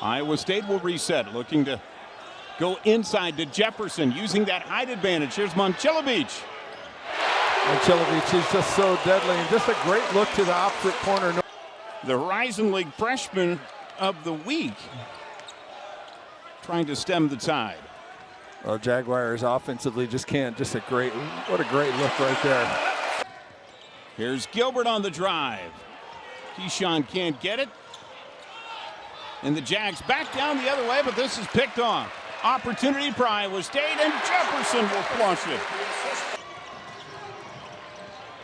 Iowa State will reset, looking to go inside to Jefferson, using that height advantage. Here's Momcilovic. Momcilovic is just so deadly, and just a great look to the opposite corner. The Horizon League freshman of the week, trying to stem the tide. Well, Jaguars offensively just can't. What a great look right there. Here's Gilbert on the drive. Keyshawn can't get it. And the Jags back down the other way, but this is picked off. Opportunity for Iowa State, and Jefferson will flush it.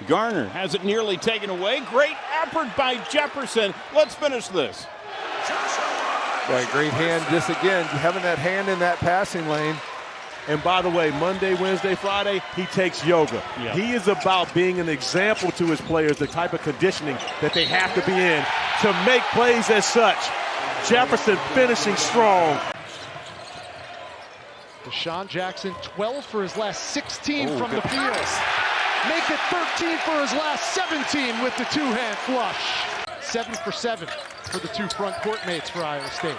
Garner has it nearly taken away. Great effort by Jefferson. Let's finish this. Yeah, great hand, just again, having that hand in that passing lane. And by the way, Monday, Wednesday, Friday, he takes yoga. Yep. He is about being an example to his players, the type of conditioning that they have to be in to make plays as such. Jefferson finishing strong. Deshaun Jackson, 12 for his last 16 from the field. Make it 13 for his last 17 with the two-hand flush. 7 for 7 for the two front court mates for Iowa State.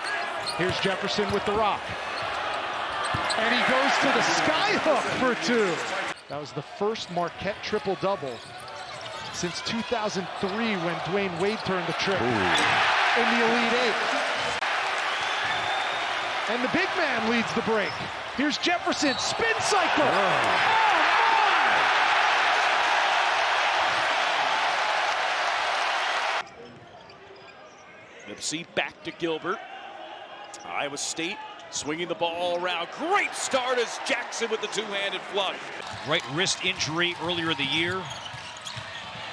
Here's Jefferson with the rock. And he goes to the skyhook for 2. That was the first Marquette triple-double since 2003 when Dwayne Wade turned the trick in the Elite Eight. And the big man leads the break. Here's Jefferson, spin cycle. Lipsy back to Gilbert. Iowa State swinging the ball around. Great start as Jackson with the two-handed flush. Right wrist injury earlier in the year.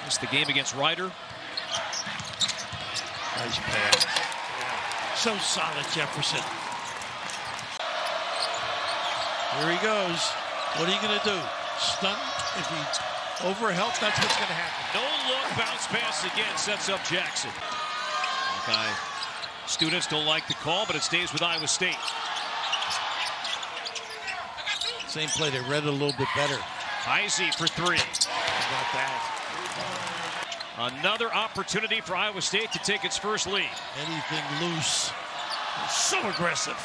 Missed the game against Ryder. Nice pass. So solid, Jefferson. Here he goes. What are you going to do? Stunt? If he overhelp, that's what's going to happen. No look, bounce pass again, sets up Jackson. Okay. Students don't like the call, but it stays with Iowa State. Same play, they read it a little bit better. Heisey for 3. How about that? Another opportunity for Iowa State to take its first lead. Anything loose. So aggressive.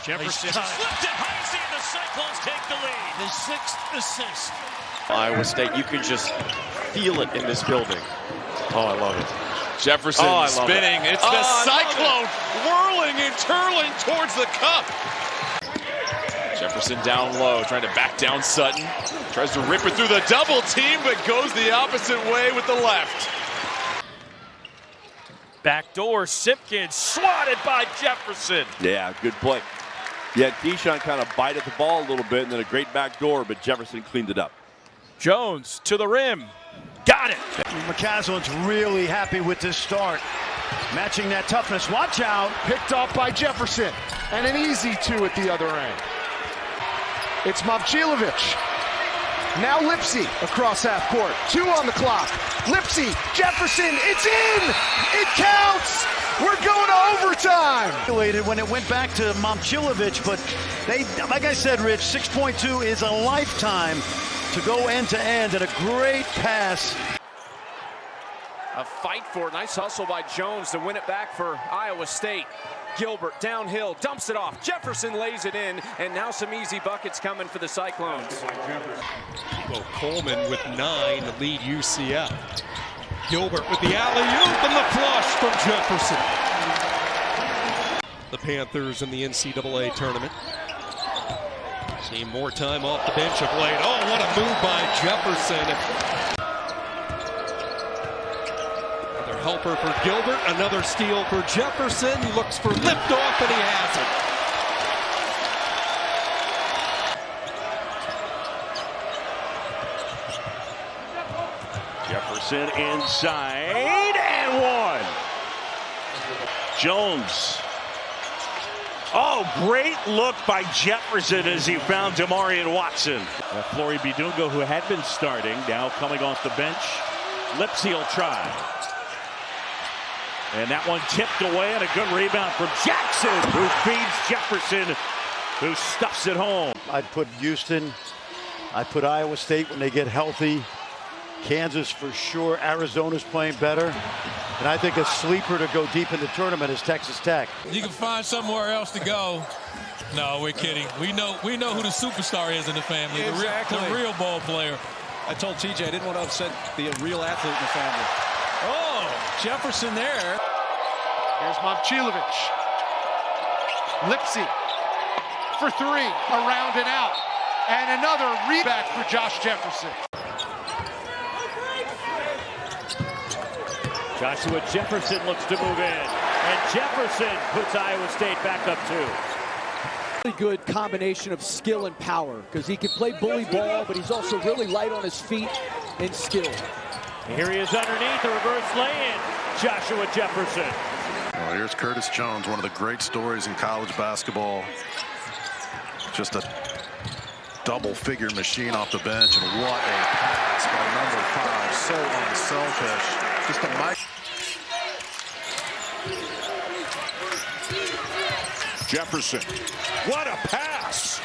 Jefferson Nice flipped it. Heisey and the Cyclones take the lead. His 6th assist. Iowa State, you can just feel it in this building. Oh, I love it. Jefferson spinning. It's the Cyclone whirling and twirling towards the cup. Jefferson down low, trying to back down Sutton. Tries to rip it through the double team, but goes the opposite way with the left. Backdoor, Simpkins swatted by Jefferson. Yeah, good play. Yeah, Keyshawn kind of bite at the ball a little bit, and then a great backdoor, but Jefferson cleaned it up. Jones to the rim. Got it. McCaslin's really happy with this start. Matching that toughness. Watch out. Picked off by Jefferson. And an easy 2 at the other end. It's Momcilovic. Now Lipsy across half court. 2 on the clock. Lipsy, Jefferson, it's in! It counts! We're going to overtime! When it went back to Momcilovic, but they, like I said, Rich, 6.2 is a lifetime to go end to end, and a great pass. A fight for it. Nice hustle by Jones to win it back for Iowa State. Gilbert downhill, dumps it off. Jefferson lays it in, and now some easy buckets coming for the Cyclones. Coleman with 9 to lead UCF. Gilbert with the alley-oop and the flush from Jefferson. The Panthers in the NCAA tournament. Seeing more time off the bench of late. Oh, what a move by Jefferson. Another helper for Gilbert. Another steal for Jefferson. He looks for liftoff, and he has it. Jefferson inside, and 1. Jones. Oh, great look by Jefferson as he found Demarion Watson. Flory Bidungo, who had been starting, now coming off the bench. Lipsy will try. And that one tipped away, and a good rebound from Jackson, who feeds Jefferson, who stuffs it home. I'd put Houston, I'd put Iowa State when they get healthy. Kansas for sure. Arizona's playing better. And I think a sleeper to go deep in the tournament is Texas Tech. You can find somewhere else to go. No, we're kidding. We know who the superstar is in the family. Exactly. The real ball player. I told TJ I didn't want to upset the real athlete in the family. Oh, Jefferson there. Here's Momcilovic. Lipsy for three, around and out. And another reback for Josh Jefferson. Joshua Jefferson looks to move in. And Jefferson puts Iowa State back up 2. Really good combination of skill and power because he can play bully ball, but he's also really light on his feet and skill. Here he is underneath, a reverse lay-in. Joshua Jefferson. Well, here's Curtis Jones, one of the great stories in college basketball. Just a double-figure machine off the bench, and what a pass by number 5. So unselfish. Just a mic. Jefferson, what a pass!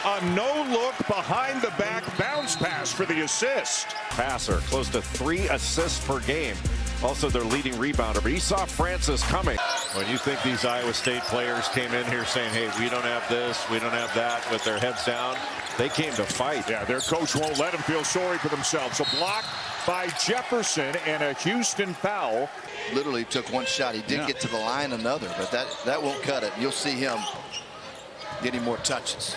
A no-look behind-the-back bounce pass for the assist. Passer, close to 3 assists per game. Also their leading rebounder, but he saw Francis coming. When you think these Iowa State players came in here saying, hey, we don't have this, we don't have that, with their heads down, they came to fight. Yeah, their coach won't let them feel sorry for themselves. A block by Jefferson and a Houston foul. Literally took one shot. He did get to the line another, but that won't cut it. You'll see him getting more touches.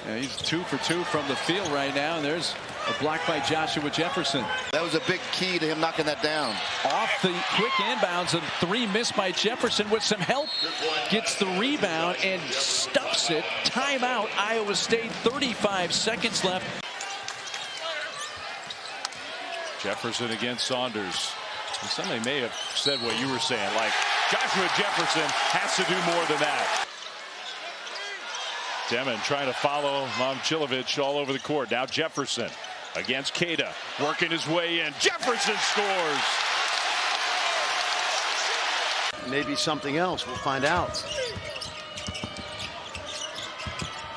Yeah, he's 2 for 2 from the field right now, and there's a block by Joshua Jefferson. That was a big key to him knocking that down. Off the quick inbounds, and 3 missed by Jefferson with some help. Gets the rebound and stuffs it. Timeout, Iowa State, 35 seconds left. Jefferson against Saunders. And somebody may have said what you were saying, like Joshua Jefferson has to do more than that. Demon trying to follow Momcilovic all over the court. Now Jefferson against Queta, working his way in. Jefferson scores. Maybe something else. We'll find out.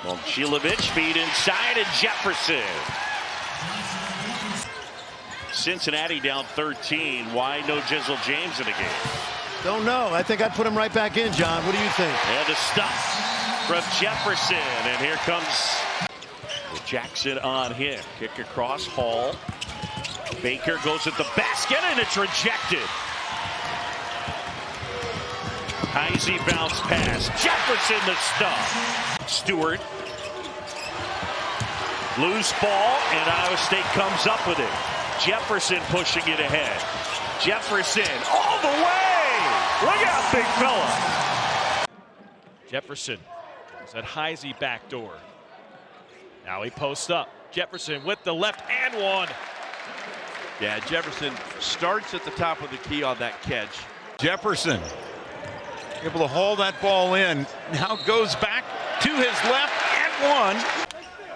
Momcilovic feed inside, and Jefferson. Cincinnati down 13. Why no Jizzle James in the game? Don't know. I think I'd put him right back in, John. What do you think? And the stuff from Jefferson, and here comes Jackson on him. Kick across, Hall. Baker goes at the basket, and it's rejected. Heisey bounce pass. Jefferson the stuff. Stewart. Loose ball, and Iowa State comes up with it. Jefferson pushing it ahead. Jefferson all the way. Look out, big fella. Jefferson is at Heisey backdoor. Now he posts up. Jefferson with the left and one. Yeah, Jefferson starts at the top of the key on that catch. Jefferson able to haul that ball in. Now goes back to his left and one.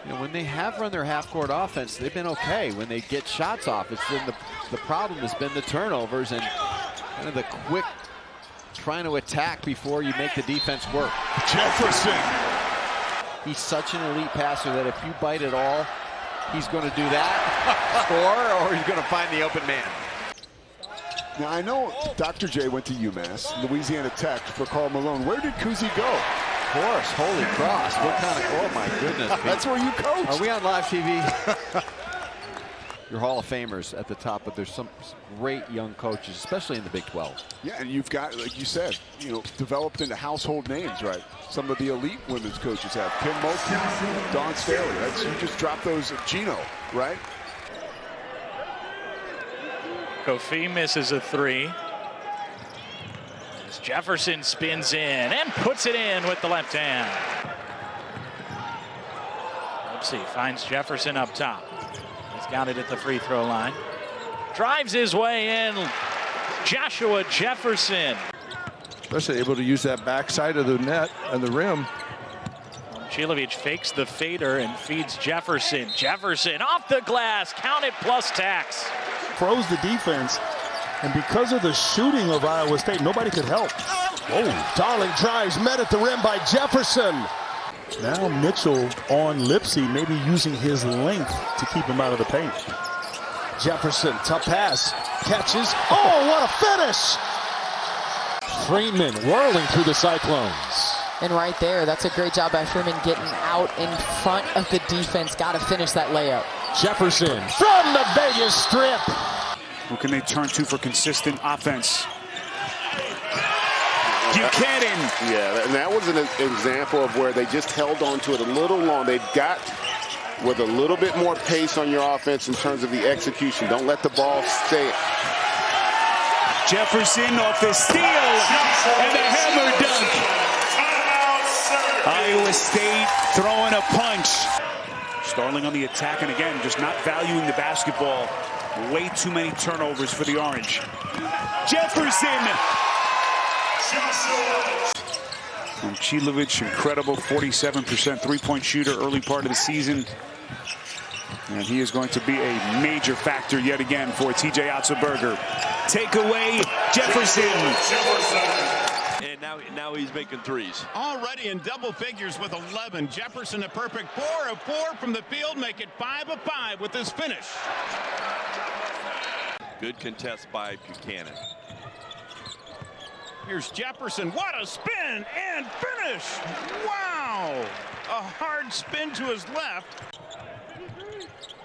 You know, when they have run their half-court offense, they've been okay. When they get shots off, it's been the problem has been the turnovers and kind of the quick trying to attack before you make the defense work. Jefferson. He's such an elite passer that if you bite at all, he's going to do that, score, or he's going to find the open man. Now, I know Dr. J went to UMass, Louisiana Tech, for Karl Malone. Where did Kuzi go? Of course, holy cross. What kind of, oh my goodness. That's where you coach. Are we on live TV? Your Hall of Famers at the top, but there's some great young coaches, especially in the Big 12. Yeah, and you've got, like you said, developed into household names, right? Some of the elite women's coaches have. Kim Mulkey, Dawn Staley. You just dropped those at Gino, right? Kofi misses a 3. As Jefferson spins in and puts it in with the left hand. Lipsy finds Jefferson up top. He's got it at the free throw line. Drives his way in. Joshua Jefferson. Especially able to use that backside of the net and the rim. Momcilovic fakes the fader and feeds Jefferson. Jefferson off the glass. Count it plus tax. Froze the defense, and because of the shooting of Iowa State, nobody could help. Oh, Darling drives, met at the rim by Jefferson. Now Mitchell on Lipsy, maybe using his length to keep him out of the paint. Jefferson, tough pass, catches. Oh, what a finish! Freeman whirling through the Cyclones. And right there, that's a great job by Freeman getting out in front of the defense. Got to finish that layup. Jefferson from the Vegas Strip. Who can they turn to for consistent offense? Buchanan. Yeah, and that was an example of where they just held on to it a little long. They've got with a little bit more pace on your offense in terms of the execution. Don't let the ball stay. Jefferson off the steal and a hammer dunk. Iowa State throwing a punch. Starling on the attack, and again, just not valuing the basketball. Way too many turnovers for the Orange. Jefferson. And Chilovich, incredible 47% three-point shooter early part of the season. And he is going to be a major factor yet again for TJ Otzelberger. Take away Jefferson. And now he's making threes. Already in double figures with 11. Jefferson a perfect 4 of 4 from the field. Make it 5 of 5 with his finish. Good contest by Buchanan. Here's Jefferson. What a spin and finish. Wow. A hard spin to his left.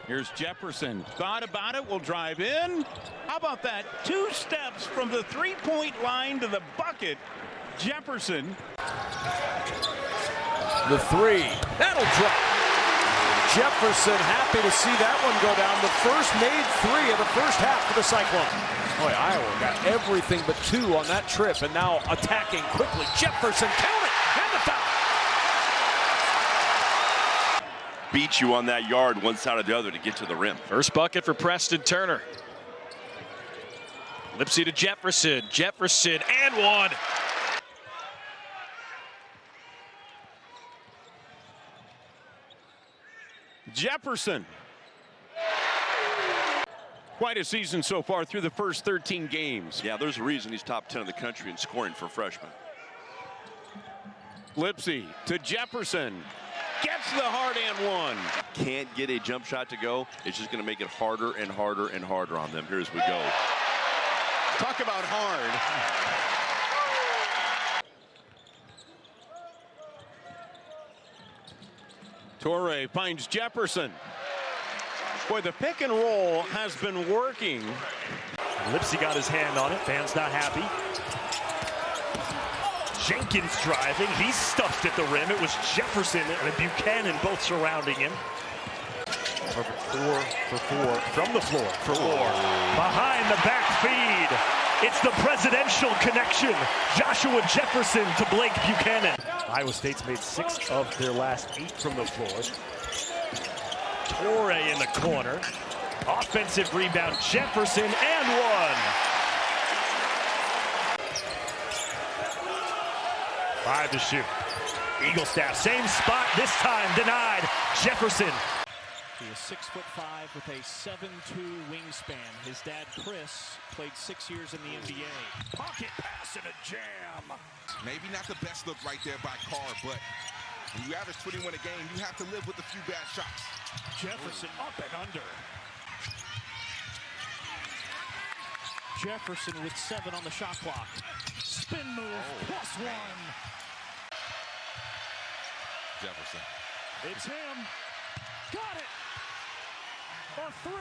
Here's Jefferson. Thought about it. Will drive in. How about that? 2 steps from the three-point line to the bucket. Jefferson. The three. That'll drop. Jefferson happy to see that one go down. The first made 3 of the first half for the Cyclones. Boy, Iowa got everything but 2 on that trip, and now attacking quickly. Jefferson, count it, and the foul. Beat you on that yard, one side or the other, to get to the rim. First bucket for Preston Turner. Lipsy to Jefferson. Jefferson, and one. Jefferson. Quite a season so far through the first 13 games. Yeah, there's a reason he's top 10 in the country in scoring for freshmen. Lipsy to Jefferson. Gets the hard and one. Can't get a jump shot to go. It's just going to make it harder and harder and harder on them. Here as we go. Talk about hard. Torrey finds Jefferson. Boy, the pick and roll has been working. Lipsy got his hand on it. Van's not happy. Jenkins driving. He's stuffed at the rim. It was Jefferson and Buchanan both surrounding him. Perfect 4 for 4 from the floor for Orr. Behind the back feed. It's the presidential connection. Joshua Jefferson to Blake Buchanan. Iowa State's made 6 of their last 8 from the floor. Torrey in the corner. Offensive rebound, Jefferson, and one. 5 to shoot. Eagle staff, same spot, this time denied. Jefferson. He is 6'5" with a 7'2" wingspan. His dad, Chris, played 6 years in the NBA. Pocket pass and a jam. Maybe not the best look right there by Carr, but when you average 21 a game, you have to live with a few bad shots. Jefferson up and under. Jefferson with 7 on the shot clock. Spin move, +1. Jefferson. It's him. Got it. A 3.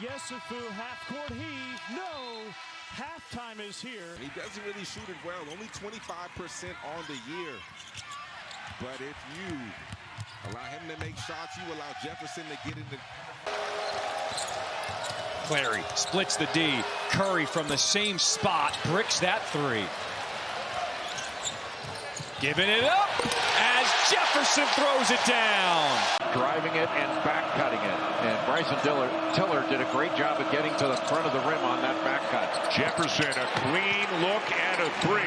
Yesufu half-court heave. No. Halftime is here. He doesn't really shoot it well. Only 25% on the year. But if you allow him to make shots, you allow Jefferson to get in the... Clary splits the D. Curry from the same spot bricks that 3. Giving it up as Jefferson throws it down. Driving it and back cutting it. And Bryson Tiller did a great job of getting to the front of the rim on that back cut. Jefferson, a clean look and a 3.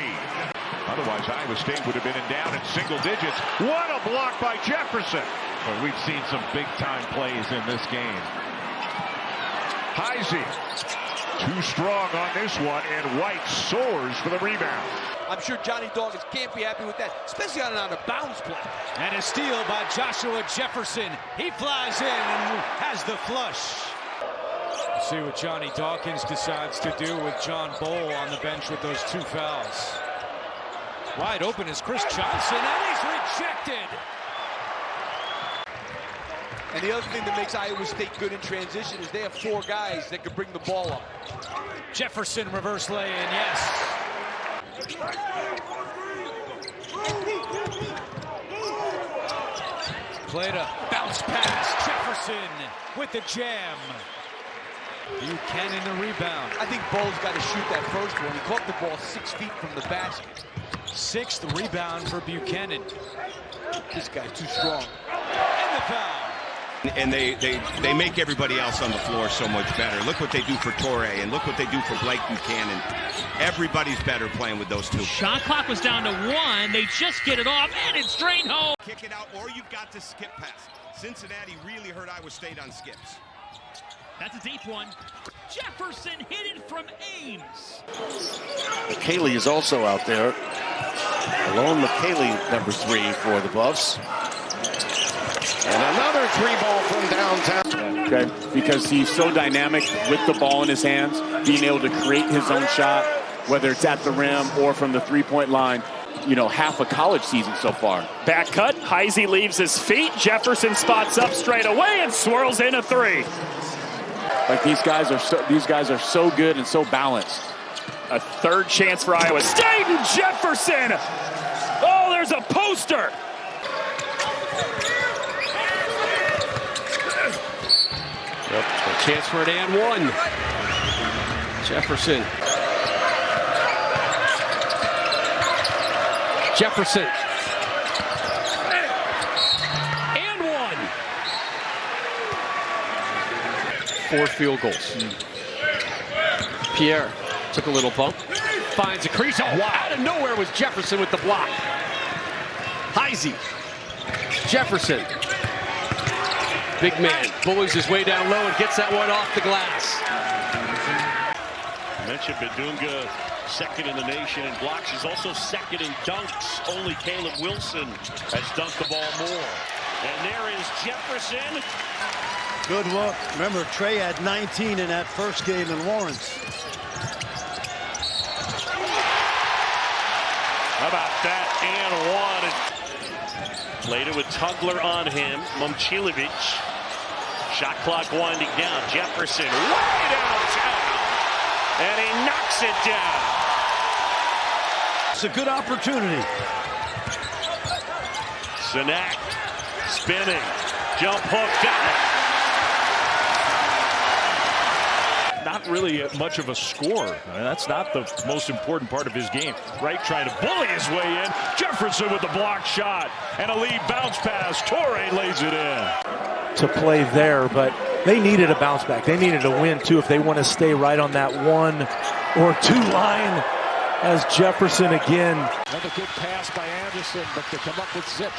Otherwise, Iowa State would have been down in single digits. What a block by Jefferson. But we've seen some big-time plays in this game. Heisey, too strong on this one, and White soars for the rebound. I'm sure Johnny Dawkins can't be happy with that, especially on an out-of-bounds play. And a steal by Joshua Jefferson. He flies in and has the flush. See what Johnny Dawkins decides to do with John Bowl on the bench with those 2 fouls. Wide open is Chris Johnson, and he's rejected. And the other thing that makes Iowa State good in transition is they have 4 guys that can bring the ball up. Jefferson reverse lay-in, yes. Played a bounce pass. Jefferson with the jam. Buchanan the rebound. I think Bowles got to shoot that first one. He caught the ball 6 feet from the basket. 6th rebound for Buchanan. This guy's too strong. And the foul. And they make everybody else on the floor so much better. Look what they do for Torre, and look what they do for Blake Buchanan. Everybody's better playing with those 2. Shot clock was down to 1. They just get it off, and it's drained home. Kick it out, or you've got to skip pass. Cincinnati really hurt Iowa State on skips. That's a deep one. Jefferson hit it from Ames. McKaylee is also out there. Alone McKaylee, number 3 for the Buffs. And another 3-ball from downtown. Okay, because he's so dynamic with the ball in his hands, being able to create his own shot, whether it's at the rim or from the 3-point line. You know, half a college season so far. Back cut, Heisey leaves his feet. Jefferson spots up straight away and swirls in a 3. Like these guys are so good and so balanced. A 3rd chance for Iowa State, and Jefferson. Oh, there's a poster. Yep, a chance for an and 1. Jefferson. Jefferson. And 1. 4 field goals. Pierre took a little bump. Finds a crease. Oh, wow. Out of nowhere was Jefferson with the block. Heisey. Jefferson. Big man bullies his way down low and gets that one off the glass. I mentioned Bedunga, 2nd in the nation in blocks. He's also 2nd in dunks. Only Caleb Wilson has dunked the ball more. And there is Jefferson. Good look. Remember, Trey had 19 in that first game in Lawrence. How about that? And 1. Played it with Tugler on him. Momcilovic. Shot clock winding down. Jefferson way downtown. And he knocks it down. It's a good opportunity. Sinak spinning. Jump hook. Got it. Not really much of a scorer. I mean, that's not the most important part of his game. Right, trying to bully his way in. Jefferson with the block shot and a lead bounce pass. Torre lays it in. To play there, but they needed a bounce back. They needed a win too if they want to stay right on that 1 or 2 line. As Jefferson again. Another good pass by Anderson, but to come up with zip.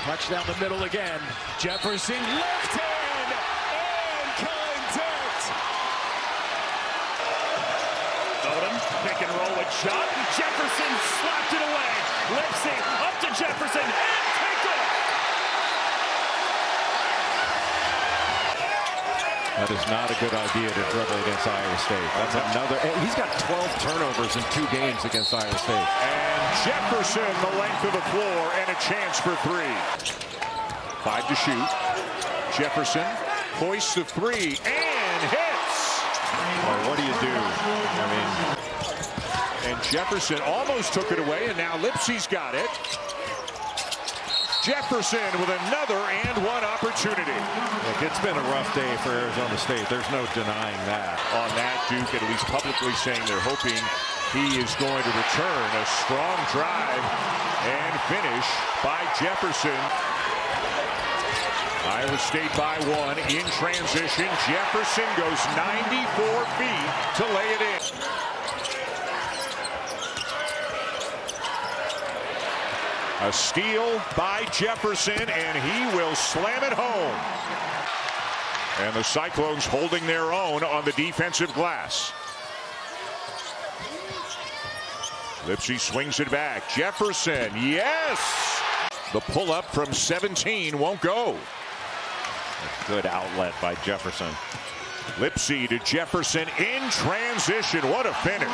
Touch down the middle again. Jefferson left hand and contact. Odom, pick and roll with shot. Jefferson slapped it away. Lipsy up to Jefferson and take off. That is not a good idea to dribble against Iowa State. That's another. He's got 12 turnovers in 2 games against Iowa State. And Jefferson, the length of the floor, and a chance for 3. 5 to shoot. Jefferson hoists the 3 and hits. Well, what do you do? I mean, and Jefferson almost took it away, and now Lipsy's got it. Jefferson with another and 1 opportunity. Look, it's been a rough day for Arizona State. There's no denying that. On that, Duke at least publicly saying they're hoping he is going to return. A strong drive and finish by Jefferson. Iowa State by 1 in transition. Jefferson goes 94 feet to lay it in. A steal by Jefferson, and he will slam it home. And the Cyclones holding their own on the defensive glass. Lipsy swings it back. Jefferson, yes! The pull-up from 17 won't go. A good outlet by Jefferson. Lipsy to Jefferson in transition. What a finish.